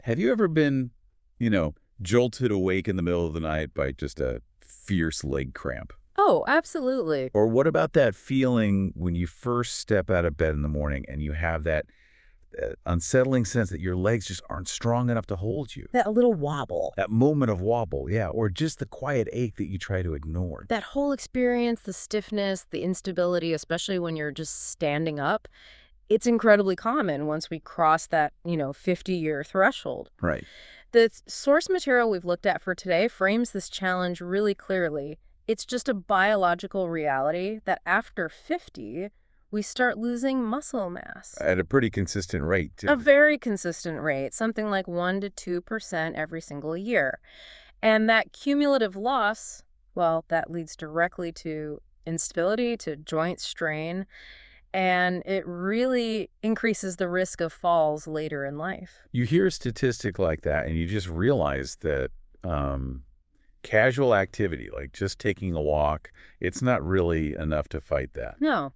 Have you ever been, you know, jolted awake in the middle of the night by just a fierce leg cramp? Oh, absolutely. Or what about that feeling when you first step out of bed in the morning and you have that unsettling sense that your legs just aren't strong enough to hold you? That little wobble. That moment of wobble, yeah, or just the quiet ache that you try to ignore. That whole experience, the stiffness, the instability, especially when you're just standing up, it's incredibly common once we cross that, 50-year threshold. Right. The source material we've looked at for today frames this challenge really clearly. It's just a biological reality that after 50, we start losing muscle mass. At a pretty consistent rate, A too. very consistent rate, something like 1 to 2% every single year. And that cumulative loss, well, that leads directly to instability, to joint strain, and it really increases the risk of falls later in life. You hear a statistic like that and you just realize that um, casual activity, like just taking a walk, it's not really enough to fight that. No,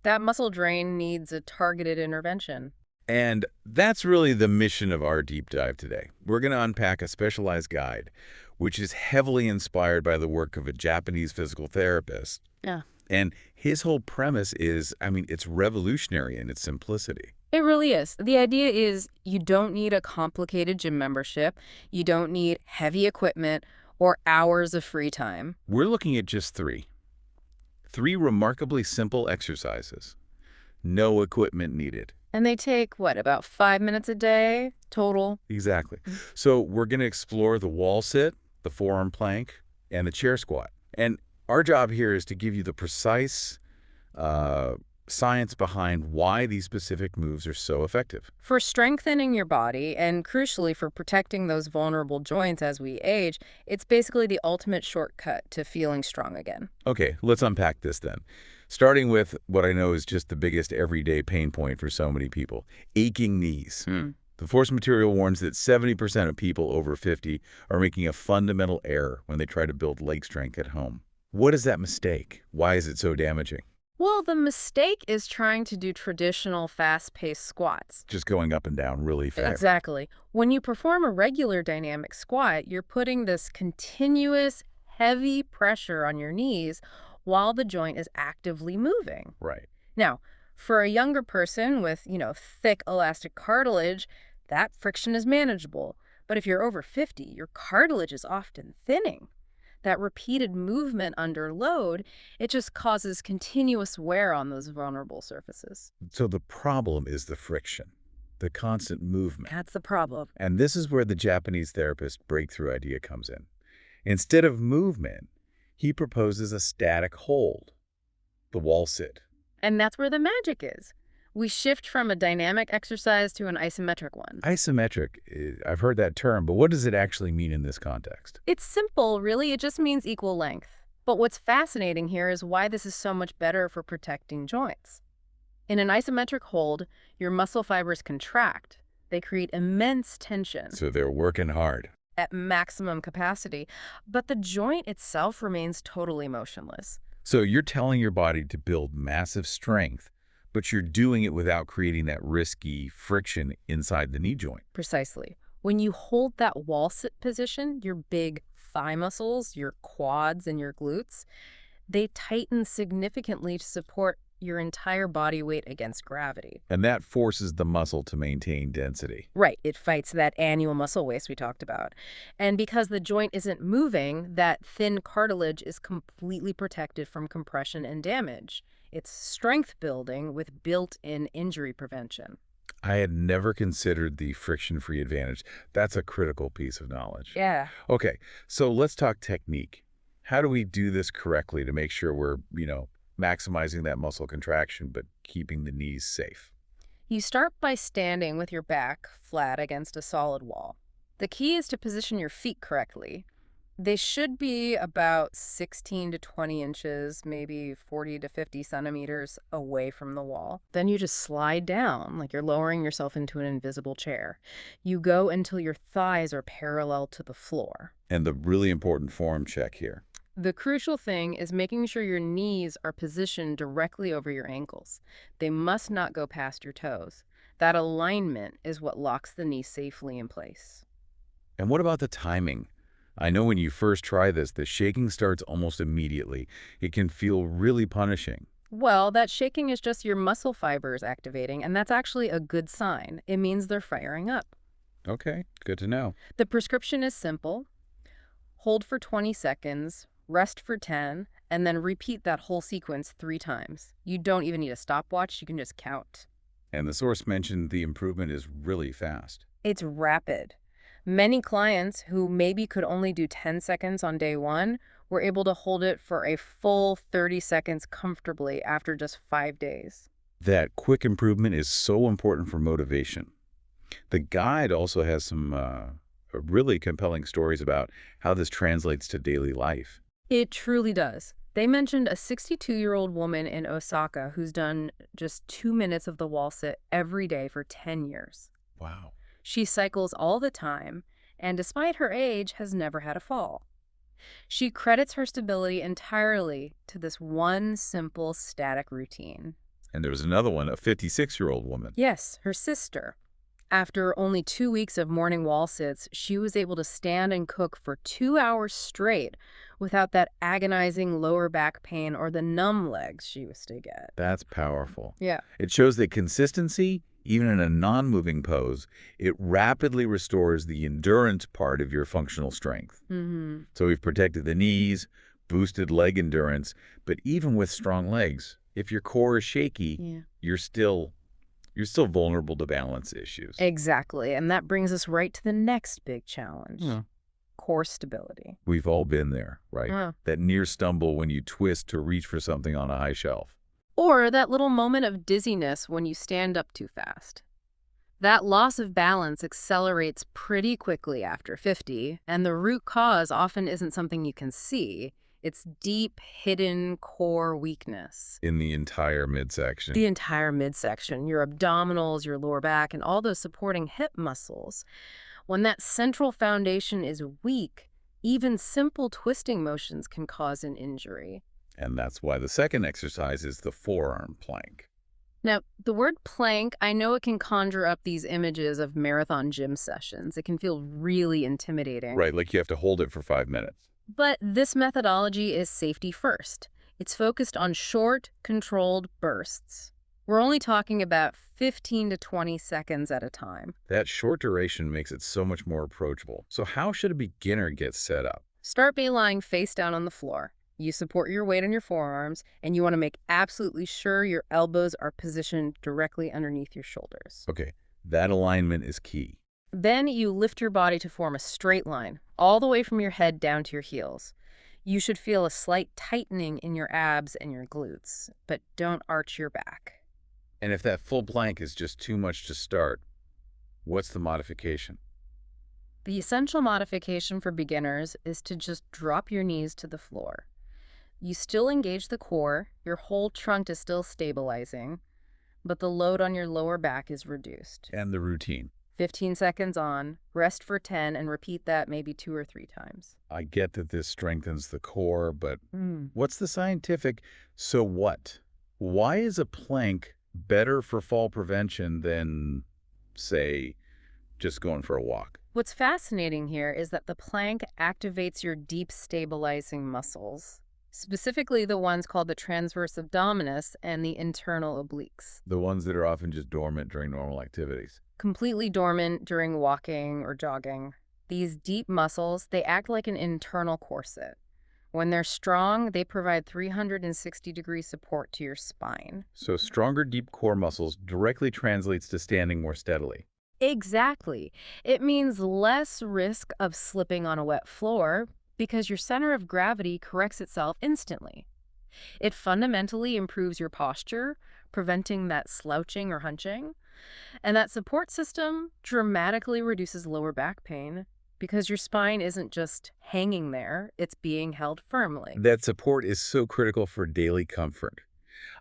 that muscle drain needs a targeted intervention. And that's really the mission of our deep dive today. We're going to unpack a specialized guide, which is heavily inspired by the work of a Japanese physical therapist. Yeah. And his whole premise is, I mean, it's revolutionary in its simplicity. It really is. The idea is you don't need a complicated gym membership, you don't need heavy equipment or hours of free time. We're looking at just three remarkably simple exercises. No equipment needed. And they take, what, about 5 minutes a day total? Exactly. So we're going to explore the wall sit, the forearm plank, and the chair squat. And our job here is to give you the precise science behind why these specific moves are so effective. For strengthening your body and crucially for protecting those vulnerable joints as we age, it's basically the ultimate shortcut to feeling strong again. Okay, let's unpack this then. Starting with what I know is just the biggest everyday pain point for so many people, aching knees. The source material warns that 70% of people over 50 are making a fundamental error when they try to build leg strength at home. What is that mistake? Why is it so damaging? Well, the mistake is trying to do traditional fast-paced squats. Just going up and down really fast. Exactly. When you perform a regular dynamic squat, you're putting this continuous, heavy pressure on your knees while the joint is actively moving. Right. Now, for a younger person with, thick elastic cartilage, that friction is manageable. But if you're over 50, your cartilage is often thinning. That repeated movement under load, it just causes continuous wear on those vulnerable surfaces. So the problem is the friction, the constant movement. That's the problem. And this is where the Japanese therapist breakthrough idea comes in. Instead of movement, he proposes a static hold, the wall sit. And that's where the magic is. We shift from a dynamic exercise to an isometric one. Isometric, I've heard that term, but what does it actually mean in this context? It's simple, really. It just means equal length. But what's fascinating here is why this is so much better for protecting joints. In an isometric hold, your muscle fibers contract. They create immense tension So they're working hard. at maximum capacity, but the joint itself remains totally motionless. So you're telling your body to build massive strength, but you're doing it without creating that risky friction inside the knee joint. Precisely. When you hold that wall sit position, your big thigh muscles, your quads, and your glutes, they tighten significantly to support your entire body weight against gravity. And that forces the muscle to maintain density. Right, it fights that annual muscle waste we talked about. And because the joint isn't moving, that thin cartilage is completely protected from compression and damage. It's strength building with built-in injury prevention. I had never considered the friction-free advantage. That's a critical piece of knowledge. Yeah. Okay, so let's talk technique. How do we do this correctly to make sure we're, maximizing that muscle contraction but keeping the knees safe? You start by standing with your back flat against a solid wall. The key is to position your feet correctly. They should be about 16 to 20 inches, maybe 40 to 50 centimeters away from the wall. Then you just slide down like you're lowering yourself into an invisible chair. You go until your thighs are parallel to the floor. And the really important form check here. The crucial thing is making sure your knees are positioned directly over your ankles. They must not go past your toes. That alignment is what locks the knee safely in place. And what about the timing? I know when you first try this, the shaking starts almost immediately. It can feel really punishing. Well, that shaking is just your muscle fibers activating, and that's actually a good sign. It means they're firing up. Okay, good to know. The prescription is simple. Hold for 20 seconds, rest for 10, and then repeat that whole sequence 3 times. You don't even need a stopwatch, you can just count. And the source mentioned the improvement is really fast. It's rapid. Many clients who maybe could only do 10 seconds on day 1 were able to hold it for a full 30 seconds comfortably after just 5 days. That quick improvement is so important for motivation. The guide also has some really compelling stories about how this translates to daily life. It truly does. They mentioned a 62-year-old woman in Osaka who's done just 2 minutes of the wall sit every day for 10 years. Wow. She cycles all the time, and despite her age, has never had a fall. She credits her stability entirely to this one simple static routine. And there was another one, a 56-year-old woman. Yes, her sister. After only 2 weeks of morning wall sits, she was able to stand and cook for 2 hours straight without that agonizing lower back pain or the numb legs she used to get. That's powerful. Yeah. It shows that consistency, even in a non-moving pose, it rapidly restores the endurance part of your functional strength. Mm-hmm. So we've protected the knees, boosted leg endurance, but even with strong legs, if your core is shaky, Yeah. you're still vulnerable to balance issues. Exactly. And that brings us right to the next big challenge. Yeah. Core stability. We've all been there, right? That near stumble when you twist to reach for something on a high shelf. Or that little moment of dizziness when you stand up too fast. That loss of balance accelerates pretty quickly after 50, and the root cause often isn't something you can see. It's deep, hidden core weakness. In the entire midsection. The entire midsection, your abdominals, your lower back, and all those supporting hip muscles. When that central foundation is weak, even simple twisting motions can cause an injury. And that's why the second exercise is the forearm plank. Now, the word plank, I know it can conjure up these images of marathon gym sessions. It can feel really intimidating. Right, like you have to hold it for 5 minutes. But this methodology is safety first. It's focused on short, controlled bursts. We're only talking about 15 to 20 seconds at a time. That short duration makes it so much more approachable. So how should a beginner get set up? Start by lying face down on the floor. You support your weight on your forearms, and you want to make absolutely sure your elbows are positioned directly underneath your shoulders. Okay, that alignment is key. Then you lift your body to form a straight line, all the way from your head down to your heels. You should feel a slight tightening in your abs and your glutes, but don't arch your back. And if that full plank is just too much to start, what's the modification? The essential modification for beginners is to just drop your knees to the floor. You still engage the core, your whole trunk is still stabilizing, but the load on your lower back is reduced. And the routine. 15 seconds on, rest for 10, and repeat that maybe 2 or 3 times. I get that this strengthens the core, but what's the scientific so what? Why is a plank better for fall prevention than, say, just going for a walk? What's fascinating here is that the plank activates your deep stabilizing muscles, specifically the ones called the transverse abdominis and the internal obliques. The ones that are often just dormant during normal activities. Completely dormant during walking or jogging. These deep muscles, they act like an internal corset. When they're strong, they provide 360-degree support to your spine. So stronger deep core muscles directly translates to standing more steadily. Exactly. It means less risk of slipping on a wet floor because your center of gravity corrects itself instantly. It fundamentally improves your posture, preventing that slouching or hunching. And that support system dramatically reduces lower back pain because your spine isn't just hanging there, it's being held firmly. That support is so critical for daily comfort.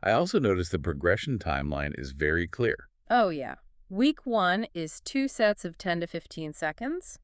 I also noticed the progression timeline is very clear. Oh, yeah. Week 1 is 2 sets of 10 to 15 seconds.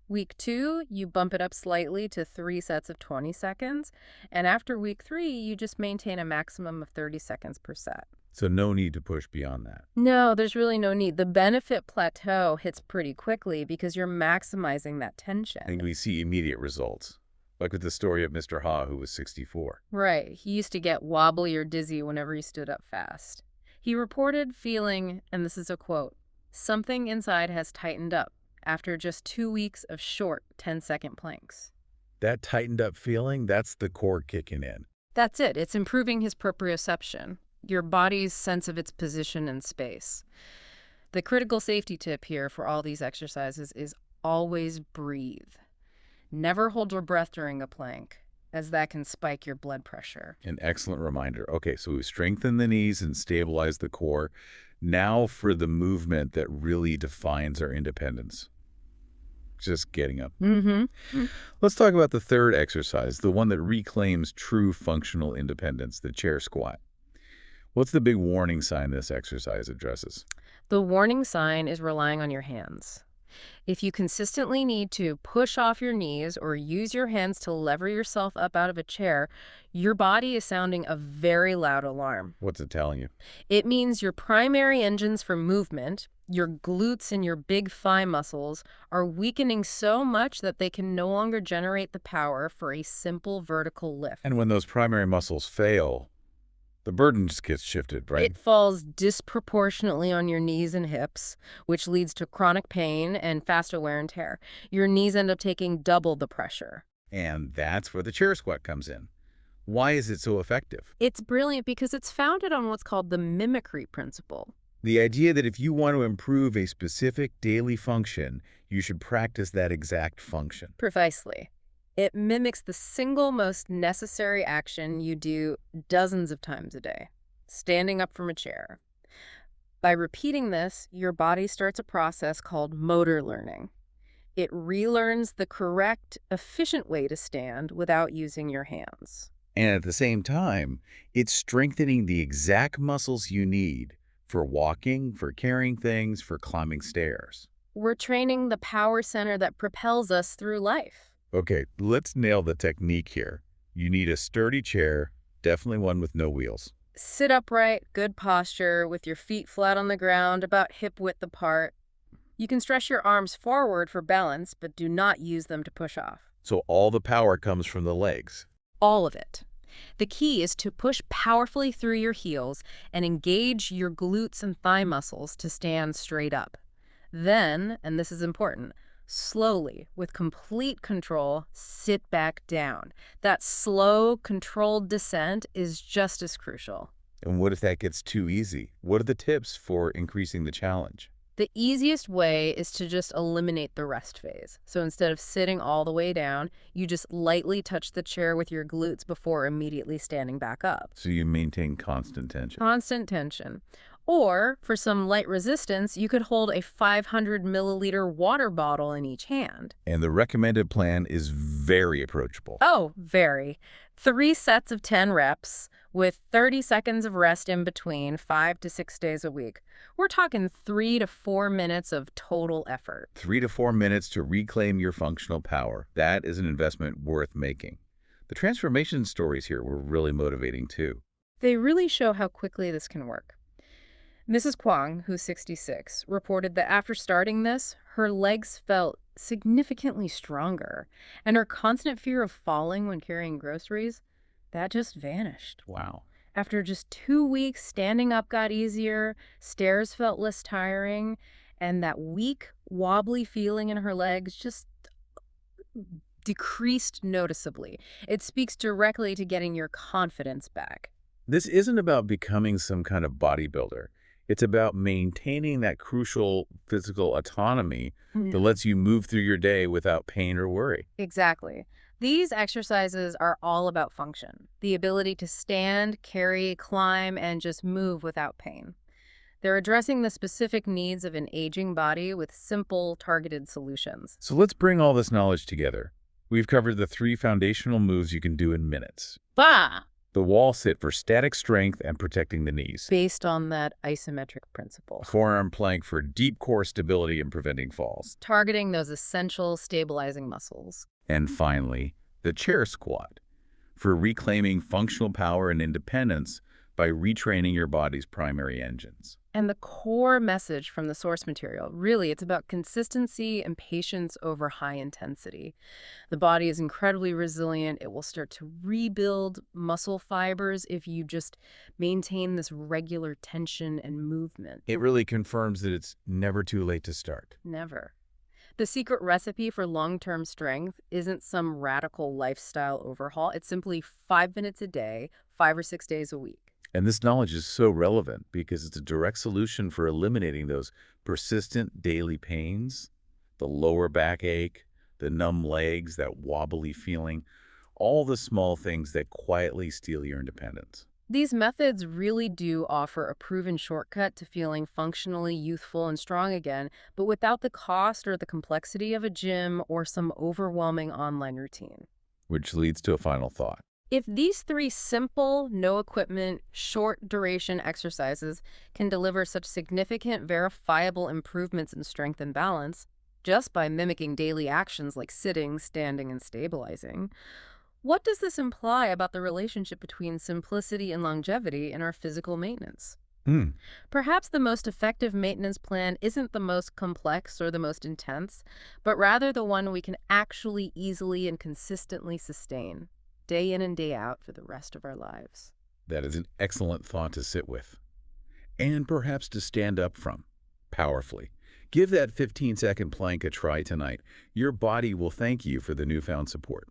Week 2, you bump it up slightly to 3 sets of 20 seconds. And after week 3, you just maintain a maximum of 30 seconds per set. So no need to push beyond that. No, there's really no need. The benefit plateau hits pretty quickly because you're maximizing that tension. And we see immediate results, like with the story of Mr. Ha, who was 64. Right. He used to get wobbly or dizzy whenever he stood up fast. He reported feeling, and this is a quote, "Something inside has tightened up after just 2 weeks of short 10-second planks." That tightened up feeling, that's the core kicking in. That's it. It's improving his proprioception, your body's sense of its position in space. The critical safety tip here for all these exercises is always breathe. Never hold your breath during a plank, as that can spike your blood pressure. An excellent reminder. Okay, so we strengthen the knees and stabilize the core. Now for the movement that really defines our independence. Just getting up. Mm-hmm. Let's talk about the third exercise, the one that reclaims true functional independence, the chair squat. What's the big warning sign this exercise addresses? The warning sign is relying on your hands. If you consistently need to push off your knees or use your hands to lever yourself up out of a chair, your body is sounding a very loud alarm. What's it telling you? It means your primary engines for movement, your glutes and your big thigh muscles, are weakening so much that they can no longer generate the power for a simple vertical lift. And when those primary muscles fail, the burden just gets shifted, right? It falls disproportionately on your knees and hips, which leads to chronic pain and faster wear and tear. Your knees end up taking double the pressure. And that's where the chair squat comes in. Why is it so effective? It's brilliant because it's founded on what's called the mimicry principle. The idea that if you want to improve a specific daily function, you should practice that exact function. Precisely. It mimics the single most necessary action you do dozens of times a day, standing up from a chair. By repeating this, your body starts a process called motor learning. It relearns the correct, efficient way to stand without using your hands. And at the same time, it's strengthening the exact muscles you need for walking, for carrying things, for climbing stairs. We're training the power center that propels us through life. Okay, let's nail the technique here. You need a sturdy chair, definitely one with no wheels. Sit upright, good posture, with your feet flat on the ground, about hip width apart. You can stretch your arms forward for balance, but do not use them to push off. So all the power comes from the legs. All of it. The key is to push powerfully through your heels and engage your glutes and thigh muscles to stand straight up. Then, and this is important, slowly, with complete control, sit back down. That slow, controlled descent is just as crucial. And what if that gets too easy? What are the tips for increasing the challenge? The easiest way is to just eliminate the rest phase. So instead of sitting all the way down, you just lightly touch the chair with your glutes before immediately standing back up. So you maintain constant tension. Constant tension. Or, for some light resistance, you could hold a 500 milliliter water bottle in each hand. And the recommended plan is very approachable. Oh, very. 3 sets of 10 reps with 30 seconds of rest in between, 5 to 6 days a week. We're talking 3 to 4 minutes of total effort. 3 to 4 minutes to reclaim your functional power. That is an investment worth making. The transformation stories here were really motivating too. They really show how quickly this can work. Mrs. Kwong, who's 66, reported that after starting this, her legs felt significantly stronger, and her constant fear of falling when carrying groceries, that just vanished. Wow. After just 2 weeks, standing up got easier, stairs felt less tiring, and that weak, wobbly feeling in her legs just decreased noticeably. It speaks directly to getting your confidence back. This isn't about becoming some kind of bodybuilder. It's about maintaining that crucial physical autonomy that lets you move through your day without pain or worry. Exactly. These exercises are all about function, the ability to stand, carry, climb, and just move without pain. They're addressing the specific needs of an aging body with simple, targeted solutions. So let's bring all this knowledge together. We've covered the 3 foundational moves you can do in minutes. Bah! The wall sit for static strength and protecting the knees. Based on that isometric principle. Forearm plank for deep core stability and preventing falls. Targeting those essential stabilizing muscles. And finally, the chair squat for reclaiming functional power and independence by by retraining your body's primary engines. And the core message from the source material, really, it's about consistency and patience over high intensity. The body is incredibly resilient. It will start to rebuild muscle fibers if you just maintain this regular tension and movement. It really confirms that it's never too late to start. Never. The secret recipe for long-term strength isn't some radical lifestyle overhaul. It's simply 5 minutes a day, 5 or 6 days a week. And this knowledge is so relevant because it's a direct solution for eliminating those persistent daily pains, the lower back ache, the numb legs, that wobbly feeling, all the small things that quietly steal your independence. These methods really do offer a proven shortcut to feeling functionally youthful and strong again, but without the cost or the complexity of a gym or some overwhelming online routine. Which leads to a final thought. If these three simple, no equipment, short duration exercises can deliver such significant, verifiable improvements in strength and balance just by mimicking daily actions like sitting, standing, and stabilizing, what does this imply about the relationship between simplicity and longevity in our physical maintenance? Hmm. Perhaps the most effective maintenance plan isn't the most complex or the most intense, but rather the one we can actually easily and consistently sustain, day in and day out for the rest of our lives. That is an excellent thought to sit with. And perhaps to stand up from, powerfully. Give that 15-second plank a try tonight. Your body will thank you for the newfound support.